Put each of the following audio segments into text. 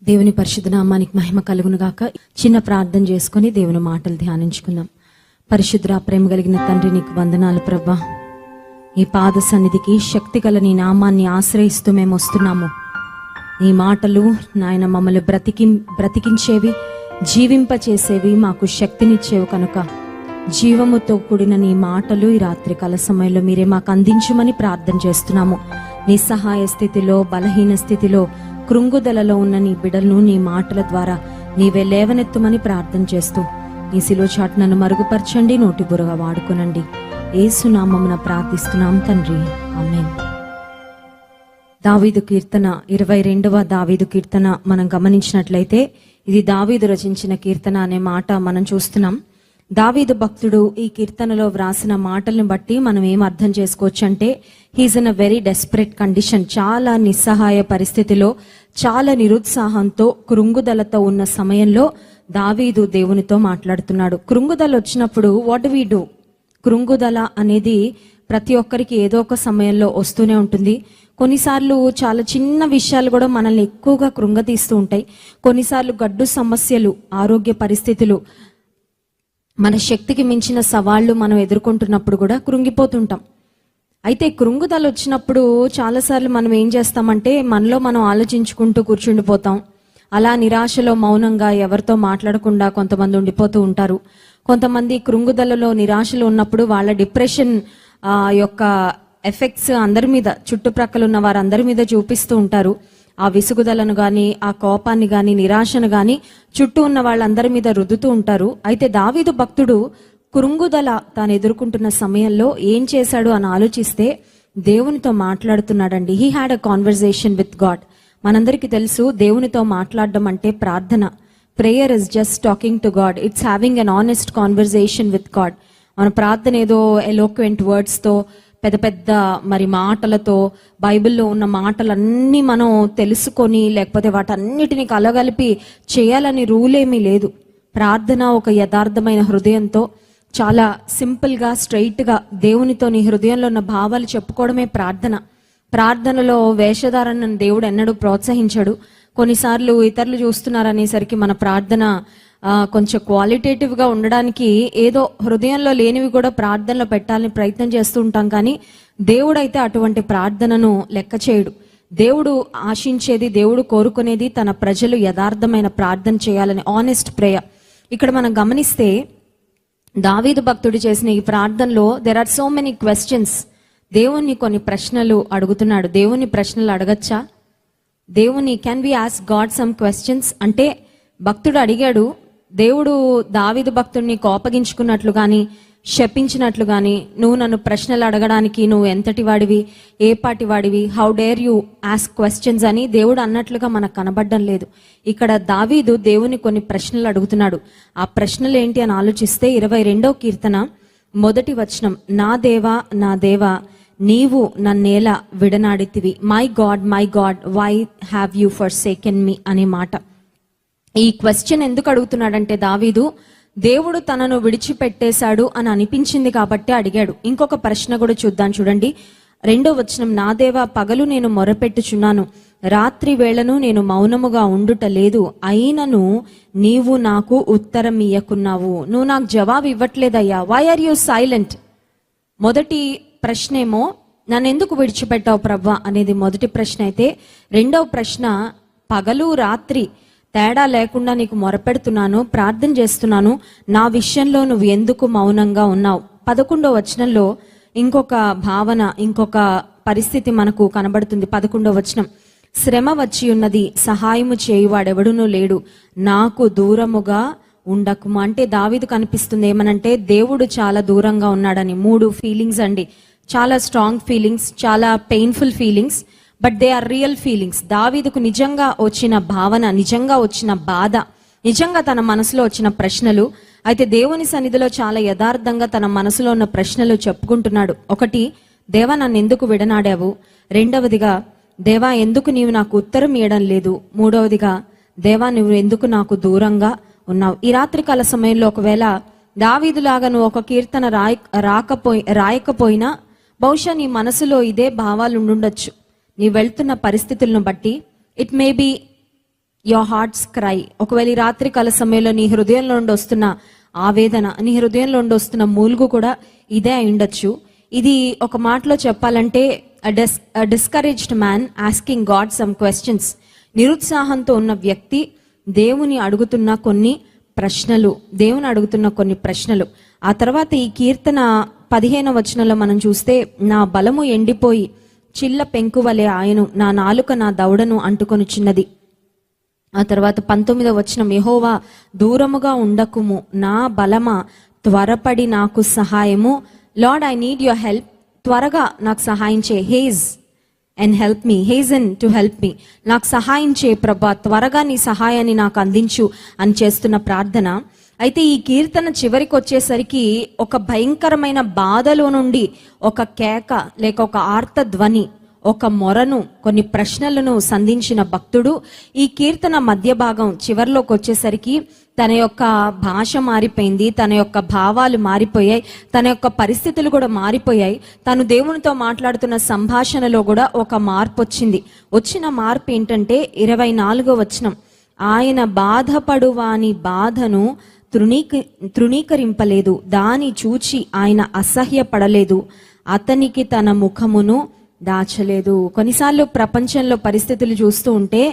దేవుని పరిశుద్ధ నామానికి మహిమ కలుగును గాక. చిన్న ప్రార్థన చేసుకుని దేవుని మాటలు ధ్యానించుకుందాం. పరిశుద్ధ ప్రేమ కలిగిన తండ్రి, నీకు వందనాలు ప్రభా. ఈ పాద సన్నిధికి శక్తి గల నీ నామాన్ని ఆశ్రయిస్తూ మేము వస్తున్నాము. నీ మాటలు నాయన మమ్మల్ని బ్రతికించేవి, జీవింపచేసేవి, మాకు శక్తినిచ్చేవి కనుక జీవముతో కూడిన నీ మాటలు ఈ రాత్రి కాల సమయంలో మీరే మాకు అందించమని ప్రార్థన చేస్తున్నాము. నిస్సహాయ స్థితిలో, బలహీన స్థితిలో, కృంగుదలలో ఉన్న నీ బిడ్డలను నీ మాటల ద్వారా నీవే లేవనెత్తమని ప్రార్థన చేస్తూ నీ శిలువ చాటు నన్ను మరుగుపరచండి, నోటి బురగా వాడుకునండి. యేసు నామమున ప్రార్థిస్తున్నాం తండ్రి, ఆమేన్. దావీదు కీర్తన 22వ దావీదు కీర్తన మనం గమనించినట్లయితే ఇది దావీదు రచించిన కీర్తన అనే మాట మనం చూస్తున్నాం. దావీదు భక్తుడు ఈ కీర్తనలో వ్రాసిన మాటలను బట్టి మనం ఏం అర్థం చేసుకోవచ్చు అంటే, he's in a very desperate condition. చాలా నిస్సహాయ పరిస్థితిలో, చాలా నిరుత్సాహంతో, కృంగుదలతో ఉన్న సమయంలో దావీదు దేవునితో మాట్లాడుతున్నాడు. కృంగుదల వచ్చినప్పుడు వాట్ డు వి డూ? కృంగుదల అనేది ప్రతి ఒక్కరికి ఏదో ఒక సమయంలో వస్తూనే ఉంటుంది. కొన్నిసార్లు చాలా చిన్న విషయాలు కూడా మనల్ని ఎక్కువగా కృంగతీస్తూ ఉంటాయి. కొన్నిసార్లు గడ్డు సమస్యలు, ఆరోగ్య పరిస్థితులు, మన శక్తికి మించిన సవాళ్లు మనం ఎదుర్కొంటున్నప్పుడు కూడా కృంగిపోతుంటాం. అయితే కృంగుదల వచ్చినప్పుడు చాలాసార్లు మనం ఏం చేస్తామంటే మనలో మనం ఆలోచించుకుంటూ కూర్చుండిపోతాం. అలా నిరాశలో మౌనంగా ఎవరితో మాట్లాడకుండా కొంతమంది ఉండిపోతూ ఉంటారు. కొంతమంది కృంగుదలలో, నిరాశలో ఉన్నప్పుడు వాళ్ళ డిప్రెషన్ యొక్క ఎఫెక్ట్స్ అందరి మీద, చుట్టుప్రక్కల ఉన్న వారందరి మీద చూపిస్తూ ఉంటారు. ఆ విసుగుదలను గాని, ఆ కోపాన్ని గాని, నిరాశను గాని చుట్టూ ఉన్న వాళ్ళందరి మీద రుద్దుతూ ఉంటారు. అయితే దావీదు భక్తుడు కృంగుదల తాను ఎదుర్కొంటున్న సమయంలో ఏం చేశాడు అని ఆలోచిస్తే దేవునితో మాట్లాడుతున్నాడండి. He had a conversation with God. మనందరికీ తెలుసు, దేవునితో మాట్లాడడం అంటే ప్రార్థన. Prayer is just talking to God. It's having an honest conversation with God. మన ప్రార్థన ఏదో ఎలోక్వెంట్ వర్డ్స్తో, పెద్ద పెద్ద మరి మాటలతో, బైబిల్లో ఉన్న మాటలన్నీ మనం తెలుసుకొని లేకపోతే వాటన్నిటిని కలగలిపి చేయాలని రూలేమీ లేదు. ప్రార్థన ఒక యథార్థమైన హృదయంతో, చాలా సింపుల్గా, స్ట్రైట్గా దేవునితో నీ హృదయంలో ఉన్న భావాలు చెప్పుకోవడమే ప్రార్థన. ప్రార్థనలో వేషధారణను దేవుడు ఎన్నడూ ప్రోత్సహించాడు. కొన్నిసార్లు ఇతరులు చూస్తున్నారనేసరికి మన ప్రార్థన కొంచెం క్వాలిటేటివ్గా ఉండడానికి ఏదో హృదయంలో లేనివి కూడా ప్రార్థనలో పెట్టాలని ప్రయత్నం చేస్తూ ఉంటాం. కానీ దేవుడైతే అటువంటి ప్రార్థనను లెక్క చేయడు. దేవుడు ఆశించేది, దేవుడు కోరుకునేది తన ప్రజలు యథార్థమైన ప్రార్థన చేయాలని, ఆనెస్ట్ ప్రేయర్. ఇక్కడ మనం గమనిస్తే దావీదు భక్తుడు చేసిన ఈ ప్రార్థనలో there are so many questions. దేవుణ్ణి కొన్ని ప్రశ్నలు అడుగుతున్నాడు. దేవుని ప్రశ్నలు అడగచ్చా? Can we ask God some questions అంటే భక్తుడు అడిగాడు. దేవుడు దావీదు భక్తుడిని కోపగించుకున్నట్లు గాని, శపించినట్లు గాని, నువ్వు నన్ను ప్రశ్నలు అడగడానికి నువ్వు ఎంతటి వాడివి, ఏ పాటి వాడివి, how dare you ask questions అని దేవుడు అన్నట్లుగా మనకు కనబడడం లేదు. ఇక్కడ దావీదు దేవుని కొన్ని ప్రశ్నలు అడుగుతున్నాడు. ఆ ప్రశ్నలు ఏంటి అని ఆలోచిస్తే 22వ కీర్తన 1వ వచనం, నా దేవా, నా దేవా, నీవు నన్నేలా విడనాడితివి, my God, why have you forsaken me అనే మాట. ఈ క్వశ్చన్ ఎందుకు అడుగుతున్నాడంటే దావీదు దేవుడు తనను విడిచిపెట్టేశాడు అని అనిపించింది కాబట్టి అడిగాడు. ఇంకొక ప్రశ్న కూడా చూద్దాం, చూడండి. 2వ వచనం, నా దేవా, పగలు నేను మొరపెట్టుచున్నాను, రాత్రి వేళను నేను మౌనముగా ఉండుట లేదు, అయినను నీవు నాకు ఉత్తరం ఇయ్యకున్నావు. నువ్వు నాకు జవాబు ఇవ్వట్లేదయ్యా. Why are you silent? మొదటి ప్రశ్నేమో నన్ను ఎందుకు విడిచిపెట్టావు ప్రవ్వా అనేది మొదటి ప్రశ్న అయితే, రెండవ ప్రశ్న పగలు రాత్రి తేడా లేకుండా నీకు మొరపెడుతున్నాను, ప్రార్థన చేస్తున్నాను, నా విషయంలో నువ్వు ఎందుకు మౌనంగా ఉన్నావు? 11వ వచనంలో ఇంకొక భావన, ఇంకొక పరిస్థితి మనకు కనబడుతుంది. 11వ వచనం, శ్రమ వచ్చి ఉన్నది, సహాయము చేయువాడెవడునూ లేడు, నాకు దూరముగా ఉండకుమా. అంటే దావీదు కనిపిస్తుంది ఏమనంటే దేవుడు చాలా దూరంగా ఉన్నాడని. 3 ఫీలింగ్స్ అండి, చాలా స్ట్రాంగ్ ఫీలింగ్స్, చాలా painful feelings, but they are real feelings. దావీదుకు నిజంగా వచ్చిన భావన, నిజంగా వచ్చిన బాధ, నిజంగా తన మనసులో వచ్చిన ప్రశ్నలు. అయితే దేవుని సన్నిధిలో చాలా యథార్థంగా తన మనసులో ఉన్న ప్రశ్నలు చెప్పుకుంటున్నాడు. ఒకటి, దేవా నన్ను ఎందుకు విడనాడావు? రెండవదిగా, దేవా ఎందుకు నీవు నాకు ఉత్తరం ఇవ్వడం లేదు? మూడవదిగా, దేవా నువ్వు ఎందుకు నాకు దూరంగా ఉన్నావు? ఈ రాత్రికాల సమయంలో ఒకవేళ దావీదులాగా నువ్వు ఒక కీర్తన రాయకపోయినా బహుశా నీ మనసులో ఇదే భావాలు ఉండుండొచ్చు. నీ వెళ్తున్న పరిస్థితులను బట్టి, it may be your hearts cry. ఒకవేళ ఈ రాత్రి కాల సమయంలో నీ హృదయంలో నుండి వస్తున్న ఆవేదన, నీ హృదయంలో నుండి వస్తున్న మూలుగు కూడా ఇదే అయి ఉండొచ్చు. ఇది ఒక మాటలో చెప్పాలంటే discouraged man asking God some questions. నిరుత్సాహంతో ఉన్న వ్యక్తి దేవుని అడుగుతున్న కొన్ని ప్రశ్నలు. ఆ తర్వాత ఈ కీర్తన 15వ వచనంలో మనం చూస్తే, నా బలము ఎండిపోయి చిల్ల పెంకు వలె ఆయను, నా నాలుక నా దవడను అంటుకొనుచున్నది. ఆ తర్వాత 19వ వచనం, యెహోవా దూరముగా ఉండకుము, నా బలమా త్వరపడి నాకు సహాయము. Lord, I need your help. త్వరగా నాకు సహాయం చే. Haste and help me, hasten to help me. నాకు సహాయం చే ప్రభా, త్వరగా నీ సహాయాన్ని నాకు అందించు అని చేస్తున్న ప్రార్థన. అయితే ఈ కీర్తన చివరికి వచ్చేసరికి ఒక భయంకరమైన బాధలో నుండి ఒక కేక లేక ఒక ఆర్త ధ్వని, ఒక మొరను, కొన్ని ప్రశ్నలను సంధించిన భక్తుడు ఈ కీర్తన మధ్య భాగం చివరిలోకి వచ్చేసరికి తన యొక్క భాష మారిపోయింది, తన యొక్క భావాలు మారిపోయాయి, తన యొక్క పరిస్థితులు కూడా మారిపోయాయి. తను దేవునితో మాట్లాడుతున్న సంభాషణలో కూడా ఒక మార్పు వచ్చింది. వచ్చిన మార్పు ఏంటంటే 24వ వచనం, ఆయన బాధపడువాని బాధను తృణీకరింపలేదు, దాని చూచి ఆయన అసహ్యపడలేదు, అతనికి తన ముఖమును దాచలేదు. కొన్నిసార్లు ప్రపంచంలో పరిస్థితులు చూస్తూ ఉంటే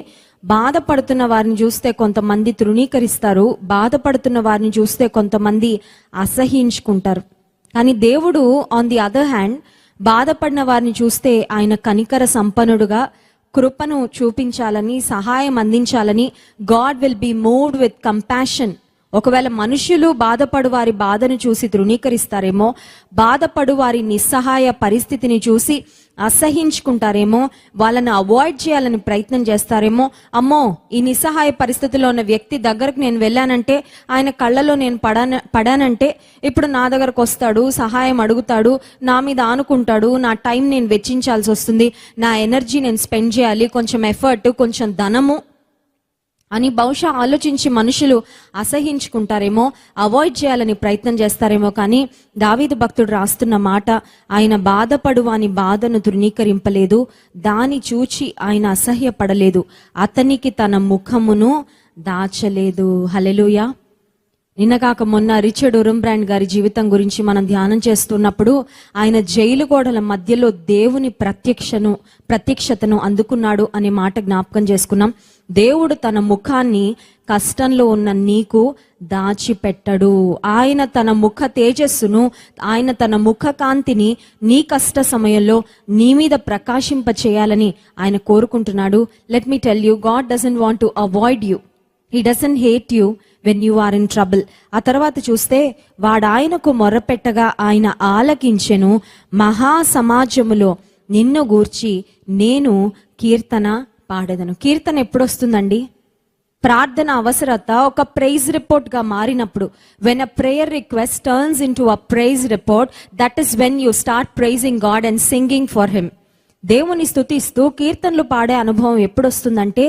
బాధపడుతున్న వారిని చూస్తే కొంతమంది తృణీకరిస్తారు, బాధపడుతున్న వారిని చూస్తే కొంతమంది అసహ్యించుకుంటారు. కానీ దేవుడు ఆన్ ది అదర్ హ్యాండ్ బాధపడిన వారిని చూస్తే ఆయన కనికర సంపన్నుడుగా కృపను చూపించాలని, సహాయం అందించాలని, God will be moved with compassion. ఒకవేళ మనుషులు బాధపడు వారి బాధను చూసి తృణీకరిస్తారేమో, బాధపడు వారి నిస్సహాయ పరిస్థితిని చూసి అసహించుకుంటారేమో, వాళ్ళని అవాయిడ్ చేయాలని ప్రయత్నం చేస్తారేమో. అమ్మో, ఈ నిస్సహాయ పరిస్థితిలో ఉన్న వ్యక్తి దగ్గరకు నేను వెళ్ళానంటే, ఆయన కళ్ళలో నేను పడానంటే ఇప్పుడు నా దగ్గరకు వస్తాడు, సహాయం అడుగుతాడు, నా మీద ఆనుకుంటాడు, నా టైం నేను వెచ్చించాల్సి వస్తుంది, నా ఎనర్జీ నేను స్పెండ్ చేయాలి, కొంచెం ఎఫర్ట్, కొంచెం ధనము అని బహుశా ఆలోచించి మనుషులు అసహించుకుంటారేమో, అవాయిడ్ చేయాలని ప్రయత్నం చేస్తారేమో. కానీ దావీదు భక్తుడు రాస్తున్న మాట, ఆయన బాధపడు వాని బాధను తృణీకరింపలేదు, దాని చూచి ఆయన అసహ్యపడలేదు, అతనికి తన ముఖమును దాచలేదు. హల్లెలూయా. నిన్నగాక మొన్న రిచర్డ్ ఉరంబ్రాండ్ గారి జీవితం గురించి మనం ధ్యానం చేస్తున్నప్పుడు ఆయన జైలు గోడల మధ్యలో దేవుని ప్రత్యక్షతను అందుకున్నాడు అనే మాట జ్ఞాపకం చేసుకున్నాం. దేవుడు తన ముఖాన్ని కష్టంలో ఉన్న నీకు దాచిపెట్టడు. ఆయన తన ముఖ తేజస్సును, ఆయన తన ముఖ కాంతిని నీ కష్ట సమయంలో నీ మీద ప్రకాశింప చేయాలని ఆయన కోరుకుంటున్నాడు. Let me tell you, God doesn't want to avoid you, he doesn't hate you when you are in trouble. ఆ తర్వాత చూస్తే, వాడు ఆయనకు మొర్రపెట్టగా ఆయన ఆలకించెను, మహా సమాజములో నిన్ను గూర్చి నేను కీర్తన పాడేదను. కీర్తన ఎప్పుడు వస్తుందండి? ప్రార్థన అవసరత ఒక ప్రైజ్ రిపోర్ట్ గా మారినప్పుడు. When a prayer request turns in to a praise report, that is when you start praising God and singing for him. దేవుని స్తుతిస్తూ కీర్తనలు పాడే అనుభవం ఎప్పుడు వస్తుందంటే,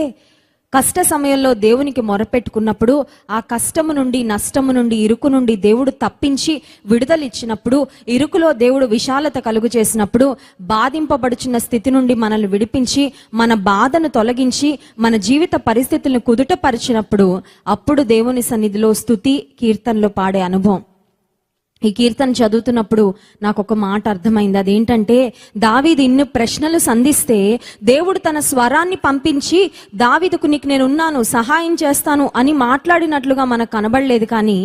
కష్ట సమయంలో దేవునికి మొరపెట్టుకున్నప్పుడు, ఆ కష్టము నుండి, నష్టము నుండి, ఇరుకు నుండి దేవుడు తప్పించి విడుదలిచ్చినప్పుడు, ఇరుకులో దేవుడు విశాలత కలుగు చేసినప్పుడు, బాధింపబడుచున్న స్థితి నుండి మనల్ని విడిపించి, మన బాధను తొలగించి, మన జీవిత పరిస్థితులను కుదుటపరిచినప్పుడు, అప్పుడు దేవుని సన్నిధిలో స్తుతి కీర్తనలు పాడే అనుభవం. ఈ కీర్తన చదువుతున్నప్పుడు నాకు ఒక మాట అర్థమైంది. అదేంటంటే, దావీదు ఇన్ని ప్రశ్నలు సంధిస్తే దేవుడు తన స్వరాన్ని పంపించి దావీదుకు నీకు నేను ఉన్నాను, సహాయం చేస్తాను అని మాట్లాడినట్లుగా మనకు కనబడలేదు. కానీ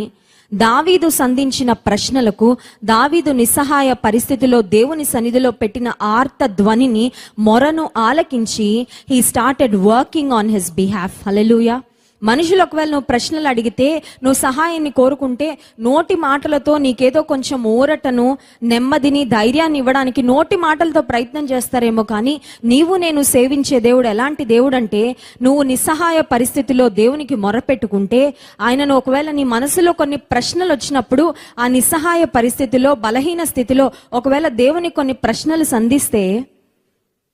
దావీదు సంధించిన ప్రశ్నలకు, దావీదు నిస్సహాయ పరిస్థితిలో దేవుని సన్నిధిలో పెట్టిన ఆర్త ధ్వనిని, మొరను ఆలకించి he started working on his behalf. Hallelujah. మనుషులు ఒకవేళ నువ్వు ప్రశ్నలు అడిగితే, నువ్వు సహాయాన్ని కోరుకుంటే, నోటి మాటలతో నీకేదో కొంచెం ఊరటను, నెమ్మదిని, ధైర్యాన్ని ఇవ్వడానికి నోటి మాటలతో ప్రయత్నం చేస్తారేమో. కానీ నీవు నేను సేవించే దేవుడు ఎలాంటి దేవుడు అంటే, నువ్వు నిస్సహాయ పరిస్థితిలో దేవునికి మొరపెట్టుకుంటే, ఆయనను ఒకవేళ నీ మనసులో కొన్ని ప్రశ్నలు వచ్చినప్పుడు, ఆ నిస్సహాయ పరిస్థితిలో, బలహీన స్థితిలో ఒకవేళ దేవుని కొన్ని ప్రశ్నలు సంధిస్తే,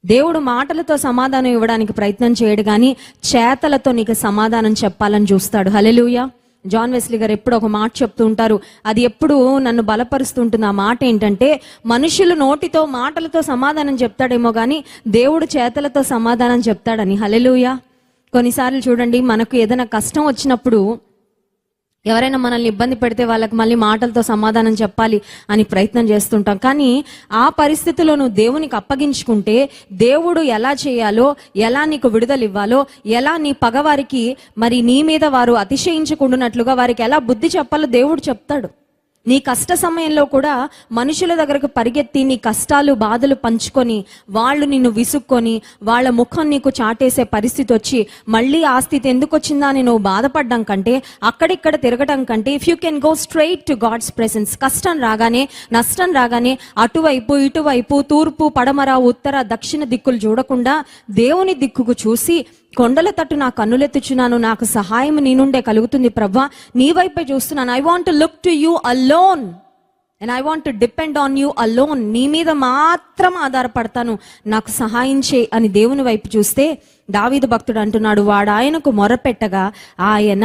దేవుడు మాటలతో సమాధానం ఇవ్వడానికి ప్రయత్నం చేయడు, కానీ చేతలతో నీకు సమాధానం చెప్పాలని చూస్తాడు. హల్లెలూయా. జాన్ వెస్లీ గారు ఎప్పుడు ఒక మాట చెప్తూ ఉంటారు, అది ఎప్పుడు నన్ను బలపరుస్తుంటుంది. ఆ మాట ఏంటంటే, మనుషులు నోటితో మాటలతో సమాధానం చెప్తాడేమో కానీ దేవుడు చేతలతో సమాధానం చెప్తాడని. హల్లెలూయా. కొన్నిసార్లు చూడండి, మనకు ఏదైనా కష్టం వచ్చినప్పుడు ఎవరైనా మనల్ని ఇబ్బంది పెడితే వాళ్ళకి మళ్ళీ మాటలతో సమాధానం చెప్పాలి అని ప్రయత్నం చేస్తుంటాం. కానీ ఆ పరిస్థితిలో నువ్వు దేవునికి అప్పగించుకుంటే దేవుడు ఎలా చేయాలో, ఎలా నీకు విడుదల ఇవ్వాలో, ఎలా నీ పగవారికి మరి నీ మీద వారు అతిశయించకుండానట్లుగా వారికి ఎలా బుద్ధి చెప్పాలో దేవుడు చెప్తాడు. నీ కష్ట సమయంలో కూడా మనుషుల దగ్గరకు పరిగెత్తి నీ కష్టాలు బాధలు పంచుకొని వాళ్ళు నిన్ను విసుక్కొని వాళ్ళ ముఖం నీకు చాటేసే పరిస్థితి వచ్చి మళ్ళీ ఆ స్థితి ఎందుకు వచ్చిందా అని నువ్వు బాధపడడం కంటే, అక్కడిక్కడ తిరగటం కంటే, if you can go straight to God's presence, కష్టం రాగానే నష్టం రాగానే అటువైపు ఇటువైపు తూర్పు పడమర ఉత్తర దక్షిణ దిక్కులు చూడకుండా దేవుని దిక్కుకు చూసి, కొండల తట్టు నా కన్నులెత్తుచున్నాను, నాకు సహాయం నీ నుండే కలుగుతుంది ప్రభువా, నీ వైపే చూస్తున్నాను. I want to look to you alone and I want to depend on you alone. నీ మీద మాత్రం ఆధారపడతాను, నాకు సహాయం చేయి అని దేవుని వైపు చూస్తే దావీదు భక్తుడు అంటున్నాడు, వాడు ఆయనకు మొరపెట్టగా ఆయన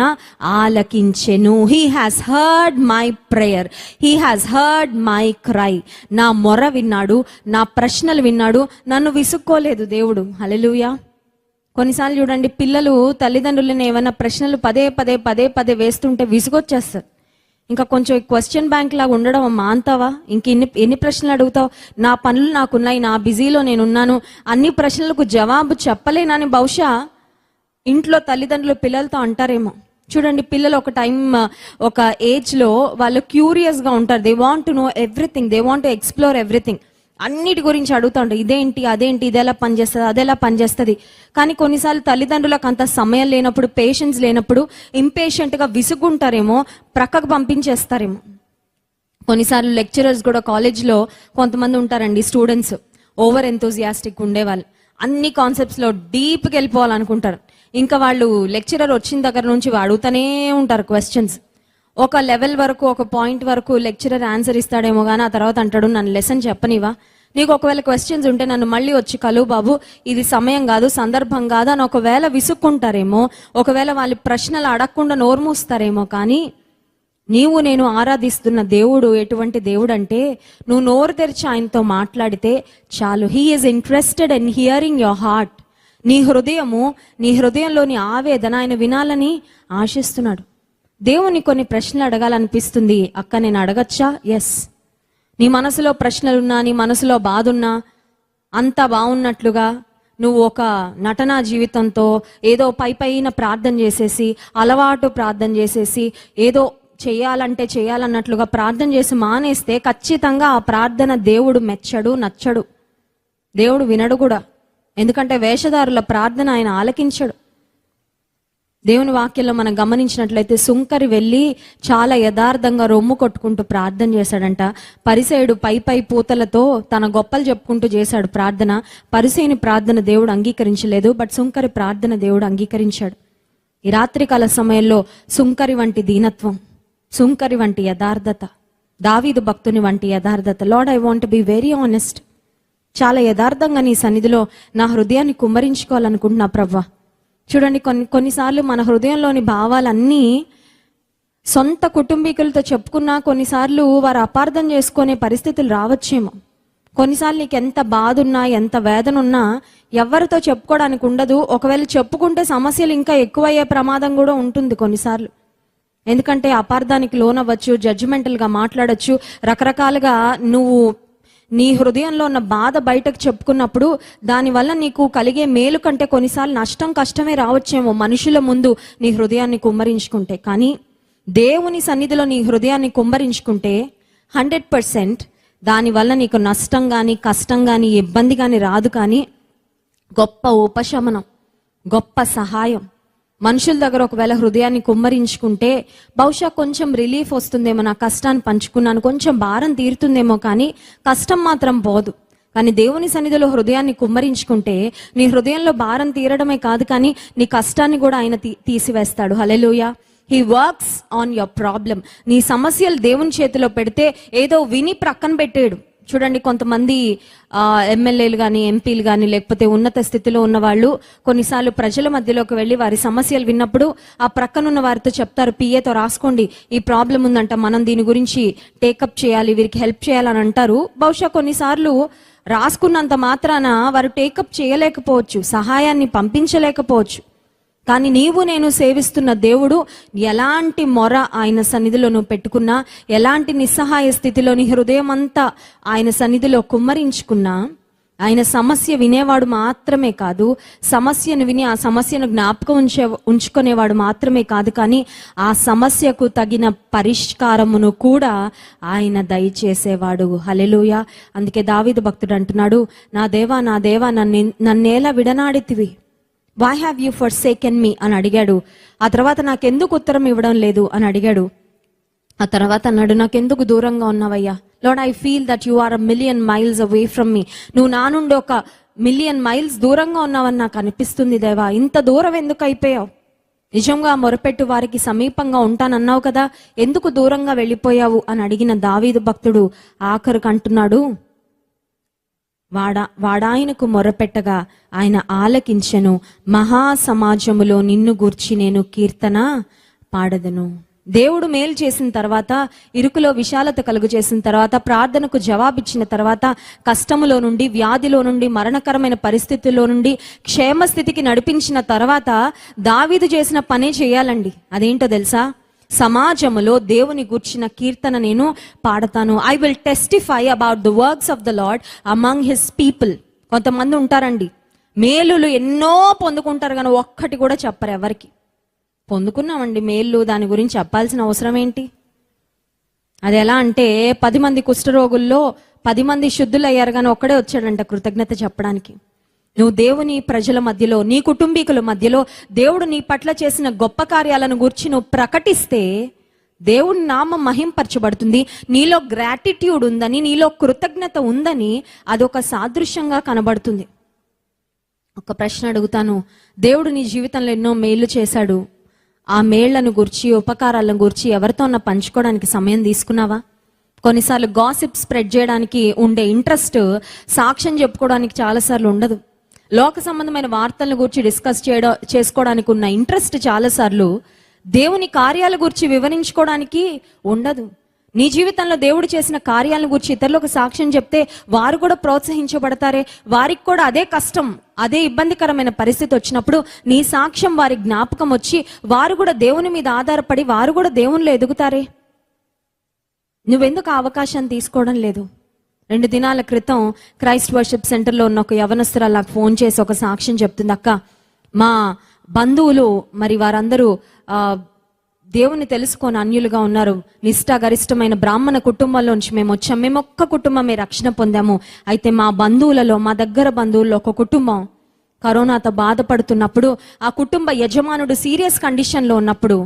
ఆలకించెను. He has heard my prayer, he has heard my cry. నా మొర విన్నాడు, నా ప్రశ్నలు విన్నాడు, నన్ను విసుక్కోలేదు దేవుడు. హల్లెలూయా. కొన్నిసార్లు చూడండి, పిల్లలు తల్లిదండ్రులను ఏమైనా ప్రశ్నలు పదే పదే పదే పదే వేస్తుంటే విసుగొచ్చేస్తారు. ఇంకా కొంచెం క్వశ్చన్ బ్యాంక్ లాగా ఉండడం మాంతావా, ఎన్ని ప్రశ్నలు అడుగుతావు, నా పనులు నాకున్నాయి, నా బిజీలో నేనున్నాను, అన్ని ప్రశ్నలకు జవాబు చెప్పలేనని బహుశా ఇంట్లో తల్లిదండ్రులు పిల్లలతో అంటారేమో. చూడండి, పిల్లలు ఒక ఏజ్లో వాళ్ళు క్యూరియస్గా ఉంటారు. They want to know everything, they want to explore everything. అన్నిటి గురించి అడుగుతూ ఉంటారు, ఇదేంటి అదేంటి, ఇది ఎలా పనిచేస్తుంది, అదెలా పనిచేస్తుంది. కానీ కొన్నిసార్లు తల్లిదండ్రులకు అంత సమయం లేనప్పుడు, పేషెన్స్ లేనప్పుడు ఇంపేషెంట్గా విసుగుంటారేమో, ప్రక్కకు పంపించేస్తారేమో. కొన్నిసార్లు లెక్చరర్స్ కూడా కాలేజ్లో కొంతమంది ఉంటారండి, స్టూడెంట్స్ ఓవర్ ఎంతూజియాస్టిక్ ఉండేవాళ్ళు, అన్ని కాన్సెప్ట్స్లో డీప్కి వెళ్ళిపోవాలనుకుంటారు. ఇంకా వాళ్ళు లెక్చరర్ వచ్చిన దగ్గర నుంచి అడుగుతూనే ఉంటారు క్వశ్చన్స్. ఒక లెవెల్ వరకు, ఒక పాయింట్ వరకు లెక్చరర్ ఆన్సర్ ఇస్తాడేమో కానీ ఆ తర్వాత అంటాడు, నన్ను లెసన్ చెప్పనివా, నీకు ఒకవేళ క్వశ్చన్స్ ఉంటే నన్ను మళ్ళీ వచ్చి కలువు బాబు, ఇది సమయం కాదు, సందర్భం కాదు అని ఒకవేళ విసుక్కుంటారేమో, ఒకవేళ వాళ్ళు ప్రశ్నలు అడగకుండా నోరు మూస్తారేమో. కానీ నేను ఆరాధిస్తున్న దేవుడు ఎటువంటి దేవుడు అంటే, నువ్వు నోరు తెరిచి ఆయనతో మాట్లాడితే చాలు. He is interested in hearing your heart. నీ హృదయంలోని ఆవేదన ఆయన వినాలని ఆశిస్తున్నాడు. దేవుని కొన్ని ప్రశ్నలు అడగాలనిపిస్తుంది. అక్క, నేను అడగచ్చా? ఎస్. నీ మనసులో ప్రశ్నలున్నా, నీ మనసులో బాధ ఉన్నా, అంతా బాగున్నట్లుగా నువ్వు ఒక నటనా జీవితంతో ఏదో పైన ప్రార్థన చేసేసి, అలవాటు ప్రార్థన చేసేసి, ఏదో చేయాలన్నట్లుగా ప్రార్థన చేసి మానేస్తే ఖచ్చితంగా ఆ ప్రార్థన దేవుడు మెచ్చడు, నచ్చడు, దేవుడు వినడు కూడా. ఎందుకంటే వేషధారుల ప్రార్థన ఆయన ఆలకించడు. దేవుని వాక్యంలో మనం గమనించినట్లయితే సుంకరి వెళ్ళి చాలా యథార్థంగా రొమ్ము కొట్టుకుంటూ ప్రార్థన చేశాడంట. పరిసయుడు పై పూతలతో తన గొప్పలు చెప్పుకుంటూ చేశాడు ప్రార్థన. పరిసయుని ప్రార్థన దేవుడు అంగీకరించలేదు, బట్ సుంకరి ప్రార్థన దేవుడు అంగీకరించాడు. ఈ రాత్రికాల సమయంలో సుంకరి వంటి దీనత్వం, సుంకరి వంటి యథార్థత, దావీదు భక్తుని వంటి యథార్థత. Lord, I want be very honest. చాలా యథార్థంగా నీ సన్నిధిలో నా హృదయాన్ని కుమ్మరించుకోవాలనుకుంటున్నా ప్రభువా. చూడండి, కొన్నిసార్లు మన హృదయంలోని భావాలన్నీ సొంత కుటుంబీకులతో చెప్పుకున్నా కొన్నిసార్లు వారు అపార్థం చేసుకునే పరిస్థితులు రావచ్చేమో. కొన్నిసార్లు నీకు ఎంత బాధ ఉన్నా, ఎంత వేదన ఉన్నా ఎవరితో చెప్పుకోవడానికి ఉండదు. ఒకవేళ చెప్పుకుంటే సమస్యలు ఇంకా ఎక్కువయ్యే ప్రమాదం కూడా ఉంటుంది కొన్నిసార్లు. ఎందుకంటే అపార్థానికి లోనవ్వచ్చు, జడ్జిమెంటల్గా మాట్లాడచ్చు, రకరకాలుగా నువ్వు నీ హృదయంలో ఉన్న బాధ బయటకు చెప్పుకున్నప్పుడు దానివల్ల నీకు కలిగే మేలు కంటే కొన్నిసార్లు నష్టం, కష్టమే రావచ్చేమో మనుషుల ముందు నీ హృదయాన్ని కుమ్మరించుకుంటే. కానీ దేవుని సన్నిధిలో నీ హృదయాన్ని కుమ్మరించుకుంటే 100% దానివల్ల నీకు నష్టం కానీ, కష్టం కానీ, ఇబ్బంది కానీ రాదు. కానీ గొప్ప ఉపశమనం, గొప్ప సహాయం. మనుషుల దగ్గర ఒకవేళ హృదయాన్ని కుమ్మరించుకుంటే బహుశా కొంచెం రిలీఫ్ వస్తుందేమో, నా కష్టాన్ని పంచుకున్నాను, కొంచెం భారం తీరుతుందేమో, కానీ కష్టం మాత్రం పోదు. కానీ దేవుని సన్నిధిలో హృదయాన్ని కుమ్మరించుకుంటే నీ హృదయంలో భారం తీరడమే కాదు, కానీ నీ కష్టాన్ని కూడా ఆయన తీసివేస్తాడు. Hallelujah. He works on your problem. నీ సమస్యలు దేవుని చేతిలో పెడితే ఏదో విని ప్రక్కన పెట్టాడు. చూడండి, కొంతమంది ఎమ్మెల్యేలు కానీ, ఎంపీలు కానీ, లేకపోతే ఉన్నత స్థితిలో ఉన్న వాళ్ళు కొన్నిసార్లు ప్రజల మధ్యలోకి వెళ్ళి వారి సమస్యలు విన్నప్పుడు ఆ ప్రక్కనున్న వారితో చెప్తారు, పిఏతో రాసుకోండి, ఈ ప్రాబ్లం ఉందంట, మనం దీని గురించి టేకప్ చేయాలి, వీరికి హెల్ప్ చేయాలని అంటారు. బహుశా కొన్నిసార్లు రాసుకున్నంత మాత్రాన వారు టేకప్ చేయలేకపోవచ్చు, సహాయాన్ని పంపించలేకపోవచ్చు. కానీ నీవు నేను సేవిస్తున్న దేవుడు ఎలాంటి మొర ఆయన సన్నిధిలో నువ్వు పెట్టుకున్నా, ఎలాంటి నిస్సహాయ స్థితిలో నీ హృదయం అంతా ఆయన సన్నిధిలో కుమ్మరించుకున్నా, ఆయన సమస్య వినేవాడు మాత్రమే కాదు, సమస్యను విని ఆ సమస్యను జ్ఞాపకం ఉంచుకునేవాడు మాత్రమే కాదు, కానీ ఆ సమస్యకు తగిన పరిష్కారమును కూడా ఆయన దయచేసేవాడు. హల్లెలూయా. అందుకే దావీదు భక్తుడు అంటున్నాడు, నా దేవా నన్నేలా విడనాడితివి, వై హ్యావ్ యూ ఫర్సేకెన్ మీ అని అడిగాడు. ఆ తర్వాత నాకెందుకు ఉత్తరం ఇవ్వడం లేదు అని అడిగాడు. ఆ తర్వాత అన్నాడు, నాకెందుకు దూరంగా ఉన్నావయ్యా? Lord, I feel that you are 1,000,000 miles away from me. నువ్వు నా నుండి 1,000,000 మైల్స్ దూరంగా ఉన్నావని నాకు అనిపిస్తుంది దేవా. ఇంత దూరం ఎందుకు అయిపోయావు? నిజంగా మొరపెట్టు వారికి సమీపంగా ఉంటానన్నావు కదా, ఎందుకు దూరంగా వెళ్ళిపోయావు అని అడిగిన దావీదు భక్తుడు ఆఖరికి అంటున్నాడు, వాడాయనకు మొరపెట్టగా ఆయన ఆలకించెను, మహాసమాజములో నిన్ను గూర్చి నేను కీర్తన పాడదను. దేవుడు మేలు చేసిన తర్వాత, ఇరుకులో విశాలత కలుగు చేసిన తర్వాత, ప్రార్థనకు జవాబిచ్చిన తర్వాత, కష్టములో నుండి, వ్యాధిలో నుండి, మరణకరమైన పరిస్థితుల్లో నుండి క్షేమస్థితికి నడిపించిన తర్వాత దావీదు చేసిన పనే చేయాలండి. అదేంటో తెలుసా? సమాజములో దేవుని గూర్చిన కీర్తన నేను పాడతాను. I will testify about the works of the lord among his people. కొంతమంది ఉంటారండి, మేలులు ఎన్నో పొందుకుంటారు కానీ ఒక్కటి కూడా చెప్పరు ఎవరికి. పొందుకున్నామండి మేలు, దాని గురించి చెప్పాల్సిన అవసరం ఏంటి? అది ఎలా అంటే 10 మంది కుష్ఠరోగుల్లో 10 మంది శుద్ధులయ్యారు కానీ ఒక్కడే వచ్చాడంట కృతజ్ఞత చెప్పడానికి. నువ్వు దేవుని ప్రజల మధ్యలో, నీ కుటుంబీకుల మధ్యలో దేవుడు నీ పట్ల చేసిన గొప్ప కార్యాలను గురించి నువ్వు ప్రకటిస్తే దేవుని నామం మహింపరచబడుతుంది. నీలో గ్రాటిట్యూడ్ ఉందని, నీలో కృతజ్ఞత ఉందని అదొక సాదృశ్యంగా కనబడుతుంది. ఒక ప్రశ్న అడుగుతాను, దేవుడు నీ జీవితంలో ఎన్నో మేలు చేశాడు. ఆ మేళ్లను గురించి, ఉపకారాలను గురించి ఎవరితో పంచుకోవడానికి సమయం తీసుకున్నావా? కొన్నిసార్లు గాసిప్ స్ప్రెడ్ చేయడానికి ఉండే ఇంట్రెస్ట్ సాక్ష్యం చెప్పుకోవడానికి చాలాసార్లు ఉండదు. లోక సంబంధమైన వార్తలను గురించి డిస్కస్ చేసుకోవడానికి ఉన్న ఇంట్రెస్ట్ చాలాసార్లు దేవుని కార్యాల గురించి వివరించుకోవడానికి ఉండదు. నీ జీవితంలో దేవుడు చేసిన కార్యాలను గురించి ఇతరులకు సాక్ష్యం చెప్తే వారు కూడా ప్రోత్సహించబడతారే. వారికి కూడా అదే కష్టం, అదే ఇబ్బందికరమైన పరిస్థితి వచ్చినప్పుడు నీ సాక్ష్యం వారి జ్ఞాపకం వచ్చి వారు కూడా దేవుని మీద ఆధారపడి వారు కూడా దేవునిలో ఎదుగుతారే. నువ్వెందుకు ఆ అవకాశాన్ని తీసుకోవడం లేదు? 2 దినాల క్రితం క్రైస్ట్ వర్షిప్ సెంటర్లో ఉన్న ఒక యవనస్తురాలు నాకు ఫోన్ చేసి ఒక సాక్ష్యం చెప్తుంది. అక్క, మా బంధువులు మరి వారందరూ దేవుని తెలుసుకొని అన్యులుగా ఉన్నారు. నిష్ఠాగరిష్టమైన బ్రాహ్మణ కుటుంబంలోంచి మేము వచ్చాం. మేము ఒక్క కుటుంబమే రక్షణ పొందాము. అయితే మా బంధువులలో, మా దగ్గర బంధువుల్లో ఒక కుటుంబం కరోనాతో బాధపడుతున్నప్పుడు, ఆ కుటుంబ యజమానుడు సీరియస్ కండిషన్లో ఉన్నప్పుడు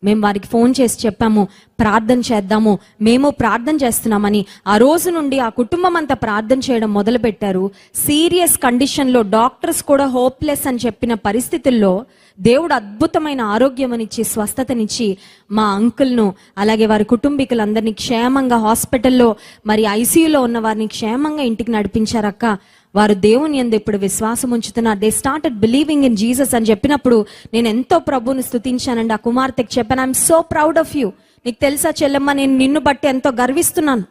మేము వారికి ఫోన్ చేసి చెప్పాము, ప్రార్థన చేద్దాము, మేము ప్రార్థన చేస్తున్నామని. ఆ రోజు నుండి ఆ కుటుంబం అంతా ప్రార్థన చేయడం మొదలు పెట్టారు. సీరియస్ కండిషన్లో డాక్టర్స్ కూడా హోప్లెస్ అని చెప్పిన పరిస్థితుల్లో దేవుడు అద్భుతమైన ఆరోగ్యమనిచ్చి, స్వస్థతనిచ్చి మా అంకుల్ను అలాగే వారి కుటుంబీకులందరినీ క్షేమంగా హాస్పిటల్లో, మరి ఐసీయూలో ఉన్న వారిని క్షేమంగా ఇంటికి నడిపించారక్క. వారు దేవుని యందు ఇప్పుడు విశ్వాసం ఉంచుతున్నారు. They started believing in Jesus అని చెప్పినప్పుడు నేను ఎంతో ప్రభువుని స్తుతించానండి. ఆ కుమార్తెకి చెప్పాను, I'm so proud of you. నీకు తెలుసా చెల్లెమ్మ, నేను నిన్ను బట్టి ఎంతో గర్విస్తున్నాను.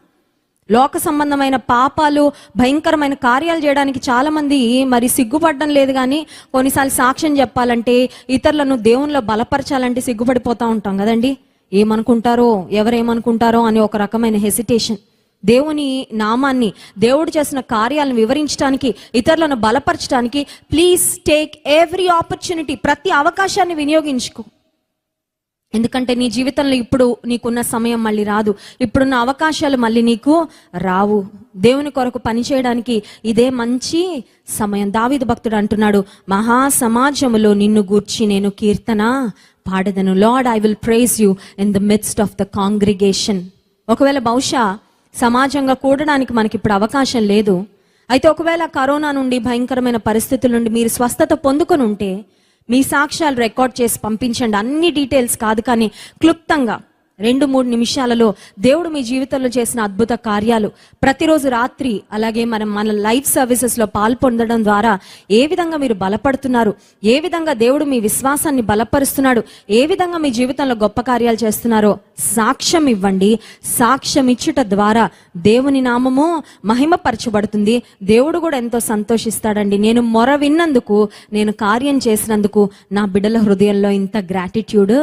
లోక సంబంధమైన పాపాలు, భయంకరమైన కార్యాలు చేయడానికి చాలా మంది మరి సిగ్గుపడడం లేదు, కానీ కొన్నిసార్లు సాక్ష్యం చెప్పాలంటే, ఇతరులను దేవునిలో బలపరచాలంటే సిగ్గుపడిపోతూ ఉంటాం కదండి. ఏమనుకుంటారో, ఎవరేమనుకుంటారో అని ఒక రకమైన హెసిటేషన్. దేవుని నామాన్ని, దేవుడు చేసిన కార్యాలను వివరించడానికి, ఇతరులను బలపరచడానికి ప్లీజ్ టేక్ ఎవ్రీ ఆపర్చునిటీ. ప్రతి అవకాశాన్ని వినియోగించుకో. ఎందుకంటే నీ జీవితంలో ఇప్పుడు నీకున్న సమయం మళ్ళీ రాదు. ఇప్పుడున్న అవకాశాలు మళ్ళీ నీకు రావు. దేవుని కొరకు పనిచేయడానికి ఇదే మంచి సమయం. దావీదు భక్తుడు అంటున్నాడు, మహాసమాజములో నిన్ను గూర్చి నేను కీర్తన పాడదను. Lord, I will praise you in the midst of the congregation. ఒకవేళ బహుశా సమాజంగా కూడడానికి మనకి ఇప్పుడు అవకాశం లేదు. అయితే ఒకవేళ కరోనా నుండి, భయంకరమైన పరిస్థితుల నుండి మీరు స్వస్థత పొందుకొని ఉంటే మీ సాక్ష్యాలు రికార్డ్ చేసి పంపించండి. అన్ని డీటెయిల్స్ కాదు కానీ క్లుప్తంగా 2-3 నిమిషాలలో దేవుడు మీ జీవితంలో చేసిన అద్భుత కార్యాలు, ప్రతిరోజు రాత్రి అలాగే మన లైవ్ సర్వీసెస్ లో పాల్పొందడం ద్వారా ఏ విధంగా మీరు బలపడుతున్నారు, ఏ విధంగా దేవుడు మీ విశ్వాసాన్ని బలపరుస్తున్నాడు, ఏ విధంగా మీ జీవితంలో గొప్ప కార్యాలు చేస్తున్నారో సాక్ష్యం ఇవ్వండి. సాక్ష్యం ఇచ్చుట ద్వారా దేవుని నామము మహిమపరచబడుతుంది. దేవుడు కూడా ఎంతో సంతోషిస్తాడండి. నేను మొర విన్నందుకు, నేను కార్యం చేసినందుకు నా బిడ్డల హృదయంలో ఇంత గ్రాటిట్యూడ్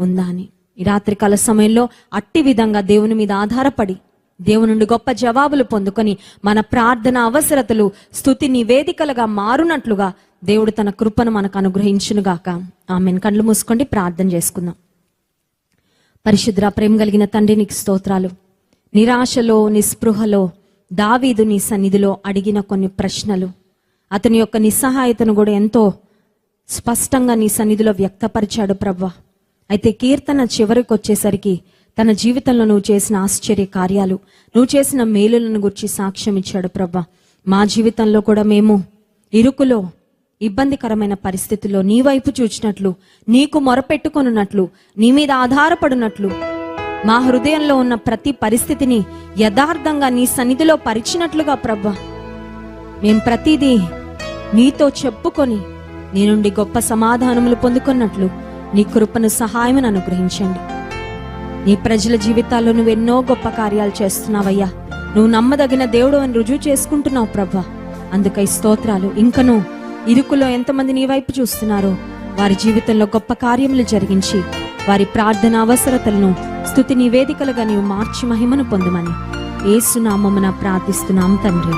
ఉందా అని. ఈ రాత్రికాల సమయంలో అట్టి విధంగా దేవుని మీద ఆధారపడి దేవుని నుండి గొప్ప జవాబులు పొందుకొని మన ప్రార్థన అవసరతలు స్తుతి నివేదికలుగా మారునట్లుగా దేవుడు తన కృపను మనకు అనుగ్రహించునుగాక. ఆమెన్. కళ్ళు మూసుకోండి, ప్రార్థన చేసుకుందాం. పరిశుద్ధ ప్రేమ కలిగిన తండ్రి, నీకు స్తోత్రాలు. నిరాశలో నిస్పృహలో దావీదు నీ సన్నిధిలో అడిగిన కొన్ని ప్రశ్నలు, అతని యొక్క నిస్సహాయతను కూడా ఎంతో స్పష్టంగా నీ సన్నిధిలో వ్యక్తపరిచాడు ప్రభువా. అయితే కీర్తన చివరికి వచ్చేసరికి తన జీవితంలో నువ్వు చేసిన ఆశ్చర్య కార్యాలు, నువ్వు చేసిన మేలులను గురించి సాక్ష్యం ఇచ్చాడు ప్రభువా. మా జీవితంలో కూడా మేము ఇరుకులో, ఇబ్బందికరమైన పరిస్థితుల్లో నీ వైపు చూచినట్లు, నీకు మొరపెట్టుకొనున్నట్లు, నీ మీద ఆధారపడినట్లు, మా హృదయంలో ఉన్న ప్రతి పరిస్థితిని యథార్థంగా నీ సన్నిధిలో పరిచినట్లుగా ప్రభువా, మేం ప్రతిదీ నీతో చెప్పుకొని నీ నుండి గొప్ప సమాధానములు పొందుకున్నట్లు నీ కృపను సహాయమును అనుగ్రహించండి. నీ ప్రజల జీవితాల్లో నువ్వు ఎన్నో గొప్ప కార్యాలు చేస్తున్నావయ్యా. నువ్వు నమ్మదగిన దేవుడు అని రుజువు చేసుకుంటున్నావు ప్రభా. అందుకై స్తోత్రాలు. ఇంకనూ ఇరుకులో ఎంతమంది నీ వైపు చూస్తున్నారో వారి జీవితంలో గొప్ప కార్యములు జరిగించి వారి ప్రార్థన అవసరతలను స్తుతి నివేదికలుగా నీవు మార్చి మహిమను పొందుమని యేసు నామమున ప్రార్థిస్తున్నాం తండ్రి.